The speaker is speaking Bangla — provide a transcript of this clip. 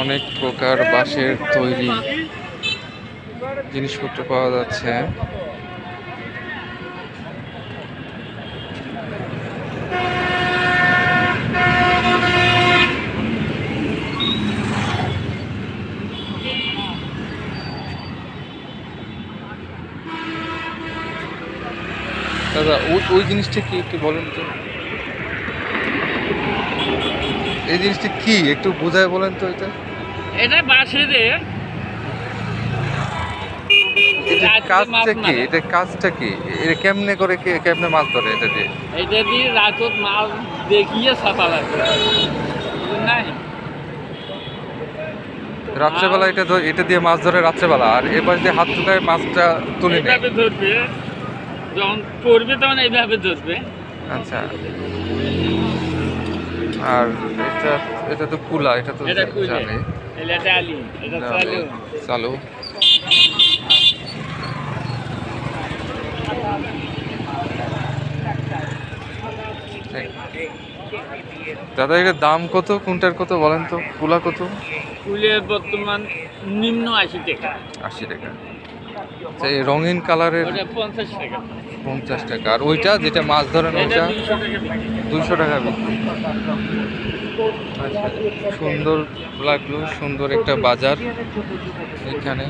অনেক প্রকার বাঁশের তৈরি জিনিসপত্র পাওয়া যাচ্ছে। দাদা ওই জিনিসটা কি একটু বলেন তো, এই জিনিসটা কি একটু বোঝায় বলেন তো। এটা বাঁশের কাজটা কি, এটা কাজটা কি, এটা কেমনে করে, কেমনে মাছ ধরে এটা দিয়ে? এটা দিয়ে রাতত মাছ দেখিয়ে ছাতা লাগবে নাই রাত্রেবেলা এটা দিয়ে মাছ ধরে রাত্রেবেলা, আর এবার যে হাত ঢুকায় মাছটা তুলে নেয়। এইভাবে ধরবে, যখন পড়বে তখন এইভাবে ধরবে। আচ্ছা, আর এটা তো কুলা, এটা তো জানি। এটা ডালি, এটা চালু। চালু। দাদা এটার দাম কত, কোনটার কত বলেন তো? কুলা কত? কুলের বর্তমান নিম্ন 80 টাকা। 80 টাকা। আচ্ছা, এই রঙিন কালারের 50 টাকা। 50 টাকা। আর ওইটা যেটা মাছ ধরেন ওইটা 200 টাকা বিক্রি। আচ্ছা, সুন্দর লাগলো, সুন্দর একটা বাজার এখানে।